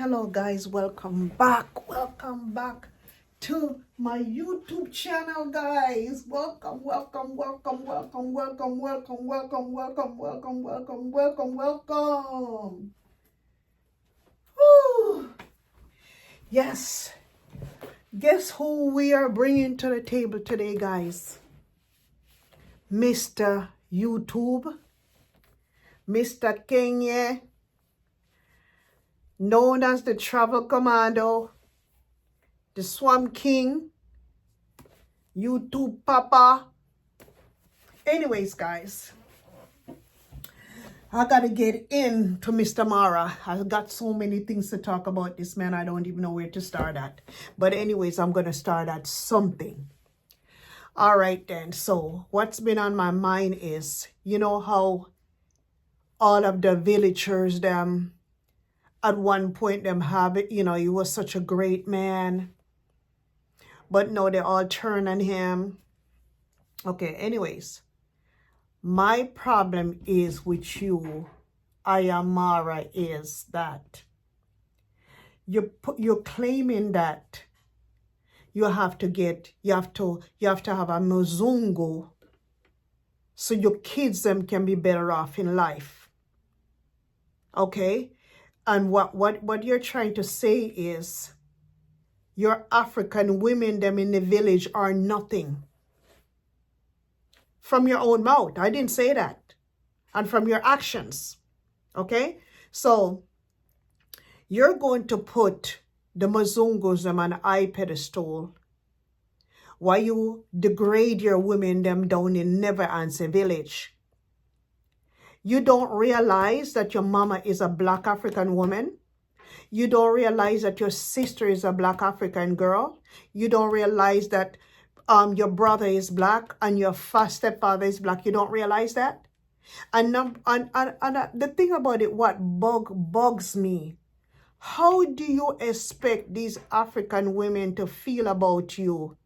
Hello guys, welcome back to my YouTube channel, guys. Welcome. Whew. Yes, guess who we are bringing to the table today, guys? Mr. YouTube, Mr. Kenya, known as the Travel Commando, the Swamp King, YouTube Papa. Anyways, guys, I gotta get into Mr. Mara. I've got so many things to talk about this man. I don't even know where to start at. But anyways, I'm gonna start at something. All right then. So what's been on my mind is, you know how all of the villagers, them at one point them have it, you know, he was such a great man. But no, they all turn on him. Okay, anyways. My problem is with you, Ayamara, is that you're claiming that you have to have a muzungu so your kids them can be better off in life. Okay? And what you're trying to say is your African women them in the village are nothing. From your own mouth. I didn't say that. And from your actions. Okay? So, you're going to put the Muzungus them on a high pedestal while you degrade your women them down in Never Answer village. You don't realize that your mama is a black African woman. You don't realize that your sister is a black African girl. You don't realize that your brother is black and your first stepfather is black. You don't realize that? And the thing about it, what bugs me, how do you expect these African women to feel about you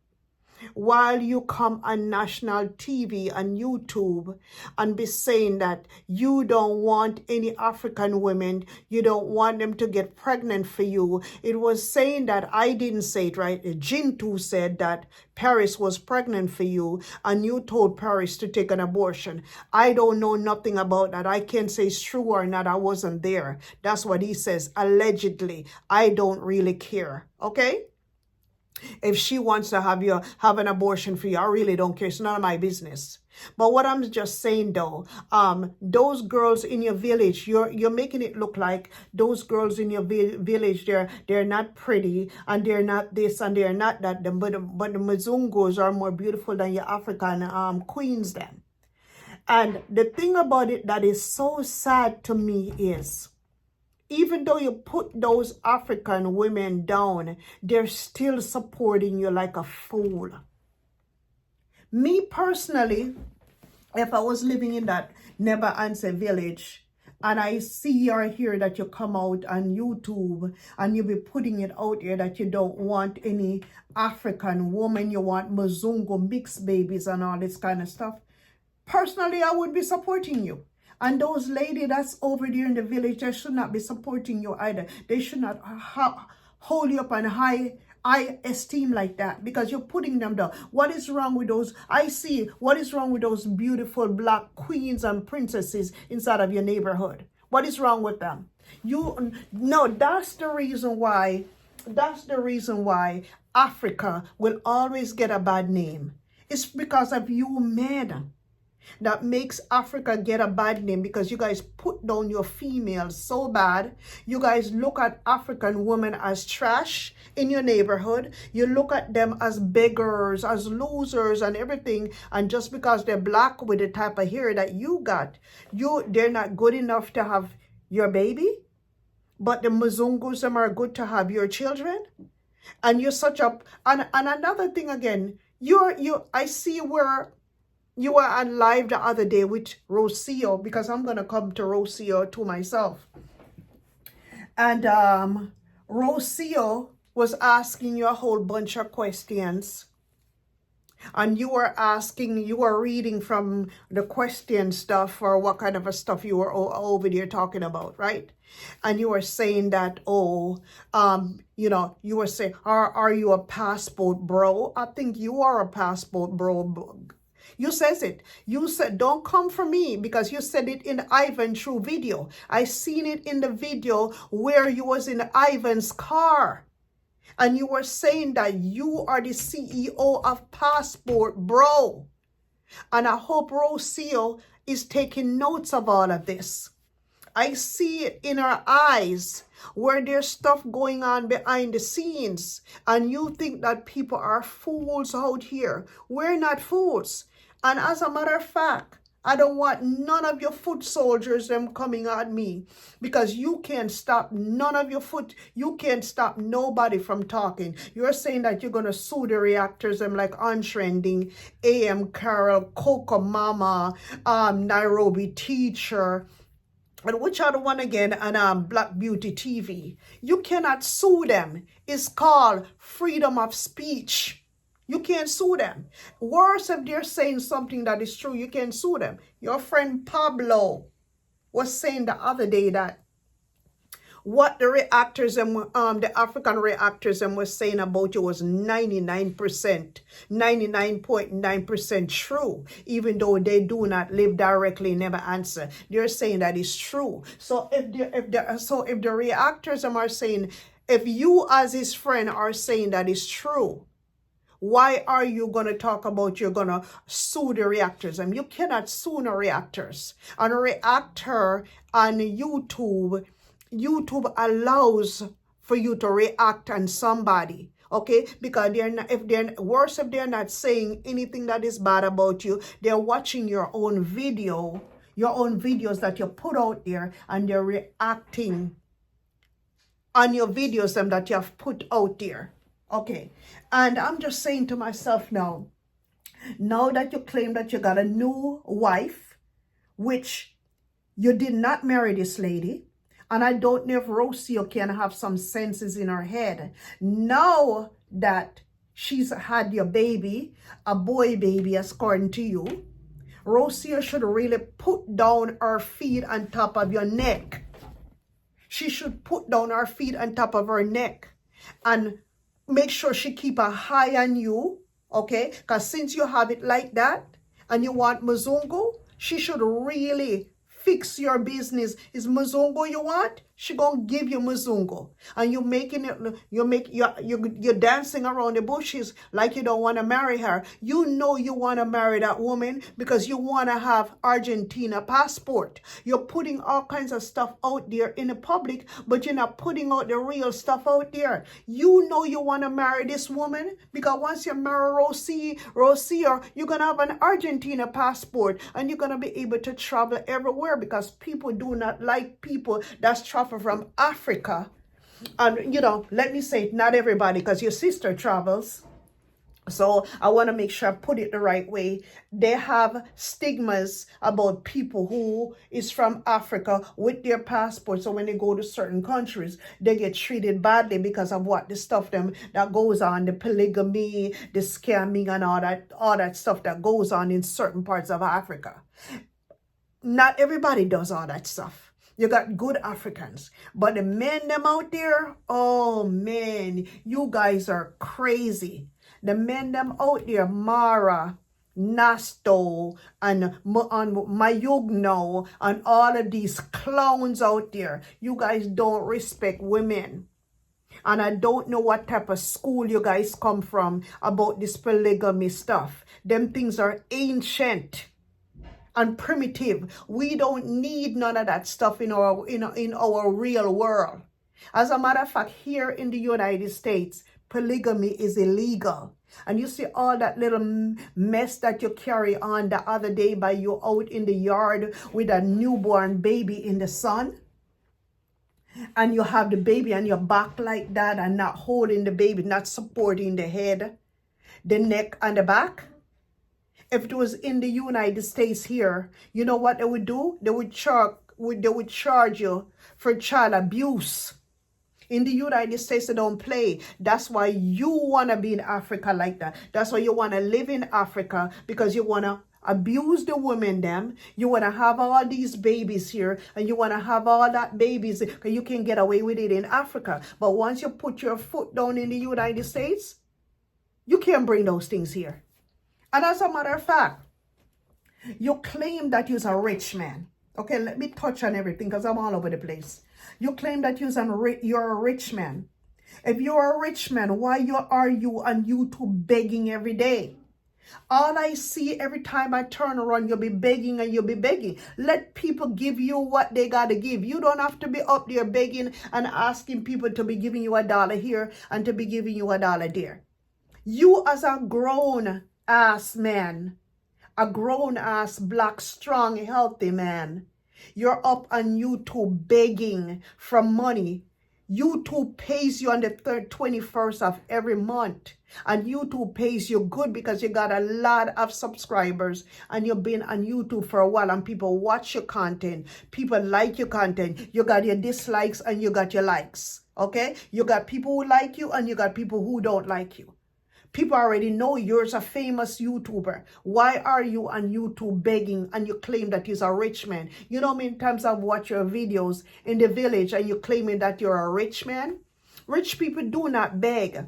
while you come on national TV and YouTube and be saying that you don't want any African women, you don't want them to get pregnant for you? It was saying that, I didn't say it right, Jintu said that Paris was pregnant for you and you told Paris to take an abortion. I don't know nothing about that. I can't say it's true or not. I wasn't there. That's what he says, allegedly. I don't really care, okay? If she wants to have an abortion for you, I really don't care. It's none of my business. But what I'm just saying though, those girls in your village, you're making it look like those girls in your village, they're not pretty and they're not this and they're not that. But the Muzungus are more beautiful than your African queens then. And the thing about it that is so sad to me is, even though you put those African women down, they're still supporting you like a fool. Me personally, if I was living in that Never Answer village, and I see or hear that you come out on YouTube and you be putting it out there that you don't want any African woman, you want Muzungu mixed babies and all this kind of stuff, personally, I would be supporting you. And those ladies that's over there in the village, they should not be supporting you either. They should not hold you up on high esteem like that because you're putting them down. What is wrong with those? What is wrong with those beautiful black queens and princesses inside of your neighborhood? What is wrong with them? No, that's the reason why Africa will always get a bad name. It's because of you men. That makes Africa get a bad name because you guys put down your females so bad. You guys look at African women as trash in your neighborhood. You look at them as beggars, as losers and everything. And just because they're black with the type of hair that you got, they're not good enough to have your baby. But the Muzungus them are good to have your children. And you're such a... And another thing again, I see where... You were on live the other day with Rocio, because I'm going to come to Rocio to myself. And Rocio was asking you a whole bunch of questions. And you were reading from the question stuff, or what kind of a stuff you were over there talking about, right? And you were saying that, you were saying, are you a passport bro? I think you are a passport bro. You says it. You said, don't come for me, because you said it in Ivan True video. I seen it in the video where you was in Ivan's car. And you were saying that you are the CEO of Passport Bro. And I hope Rocio is taking notes of all of this. I see it in her eyes where there's stuff going on behind the scenes. And you think that people are fools out here. We're not fools. And as a matter of fact, I don't want none of your foot soldiers them coming at me, because you can't stop you can't stop nobody from talking. You're saying that you're going to sue the reactors them like Untrending, AM Carol, Coco Mama, Nairobi Teacher, and which other one again, and Black Beauty TV. You cannot sue them. It's called freedom of speech. You can't sue them. Worse, if they're saying something that is true, you can't sue them. Your friend Pablo was saying the other day that what the reactors and the African reactors and was saying about you was 99.9% true, even though they do not live directly, never answer. They're saying that is true. So if the reactors are saying, if you as his friend are saying that is true, why are you going to talk about you're going to sue the reactors? And you cannot sue no reactors. And a reactor on YouTube allows for you to react on somebody. Okay, because if they're not saying anything that is bad about you, they're watching your own videos that you put out there, and they're reacting on your videos that you have put out there. Okay, and I'm just saying to myself now that you claim that you got a new wife, which you did not marry this lady, and I don't know if Rocio can have some senses in her head. Now that she's had your baby, a boy baby, according to you, Rocio should really put down her feet on top of your neck. She should put down her feet on top of her neck and make sure she keep an eye on you, okay? Because since you have it like that and you want Muzungu, she should really fix your business. Is Muzungu you want? She gonna give you Muzungu. And you're dancing around the bushes like you don't want to marry her. You know you want to marry that woman because you want to have Argentina passport. You're putting all kinds of stuff out there in the public, but you're not putting out the real stuff out there. You know you want to marry this woman because once you marry Rocio, you're going to have an Argentina passport and you're going to be able to travel everywhere, because people do not like people that's traveling from Africa. And let me say, not everybody, because your sister travels, so I want to make sure I put it the right way. They have stigmas about people who is from Africa with their passports, so when they go to certain countries they get treated badly because of what the stuff that goes on, the polygamy, the scamming, and all that stuff that goes on in certain parts of Africa. Not everybody does all that stuff. You got good Africans, but the men them out there, oh man, you guys are crazy. The men them out there, Mara, Nasto, and Mayugno, and all of these clowns out there, you guys don't respect women. And I don't know what type of school you guys come from about this polygamy stuff. Them things are ancient and primitive. We don't need none of that stuff in our real world. As a matter of fact, here in the United States, polygamy is illegal. And you see all that little mess that you carry on the other day by you out in the yard with a newborn baby in the sun. And you have the baby on your back like that and not holding the baby, not supporting the head, the neck, and the back. If it was in the United States here, you know what they would do? They would charge you for child abuse. In the United States, they don't play. That's why you want to be in Africa like that. That's why you want to live in Africa, because you want to abuse the women them. You want to have all these babies here, and you want to have all that babies, because you can get away with it in Africa. But once you put your foot down in the United States, you can't bring those things here. And as a matter of fact, you claim that you're a rich man. Okay, let me touch on everything because I'm all over the place. You claim that you're a rich man. If you're a rich man, why are you on YouTube begging every day? All I see every time I turn around, you'll be begging and you'll be begging. Let people give you what they got to give. You don't have to be up there begging and asking people to be giving you $1 here and to be giving you $1 there. You as a grown-ass man, a grown-ass, black, strong, healthy man, you're up on YouTube begging for money. YouTube pays you on the 21st of every month. And YouTube pays you good because you got a lot of subscribers and you've been on YouTube for a while and people watch your content. People like your content. You got your dislikes and you got your likes. Okay? You got people who like you and you got people who don't like you. People already know you're a famous YouTuber. Why are you on YouTube begging and you claim that you're a rich man? You know how many times I've watched your videos in the village and you claiming that you're a rich man? Rich people do not beg.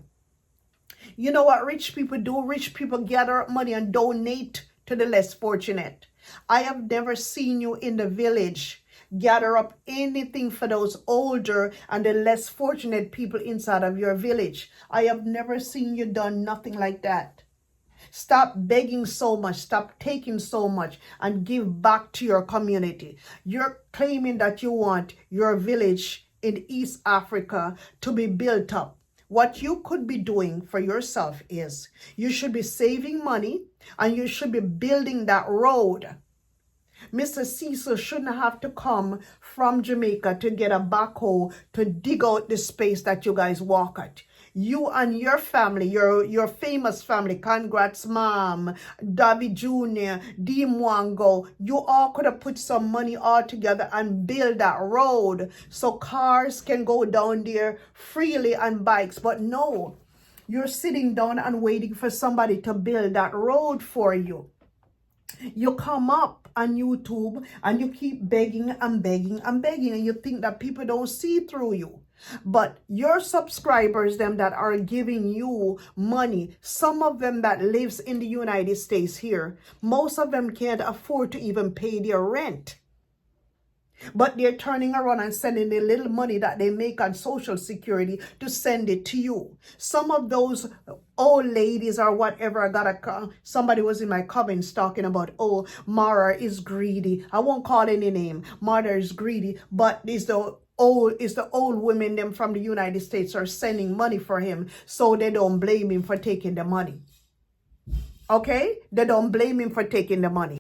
You know what rich people do? Rich people gather up money and donate to the less fortunate. I have never seen you in the village gather up anything for those older and the less fortunate people inside of your village. I have never seen you done nothing like that. Stop begging so much. Stop taking so much and give back to your community. You're claiming that you want your village in East Africa to be built up. What you could be doing for yourself is you should be saving money and you should be building that road. Mr. Cecil shouldn't have to come from Jamaica to get a backhoe to dig out the space that you guys walk at. You and your family, your famous family, congrats mom, David Jr., D. Mwango, you all could have put some money all together and build that road so cars can go down there freely and bikes. But no, you're sitting down and waiting for somebody to build that road for you. You come up on YouTube and you keep begging and begging and begging, and you think that people don't see through you. But your subscribers, them that are giving you money, some of them that lives in the United States here, most of them can't afford to even pay their rent. But they're turning around and sending the little money that they make on Social Security to send it to you. Some of those old ladies or whatever, somebody was in my comments talking about, oh, Mara is greedy. I won't call any name. Mara is greedy, but it's the old women them from the United States are sending money for him, so they don't blame him for taking the money. Okay? They don't blame him for taking the money.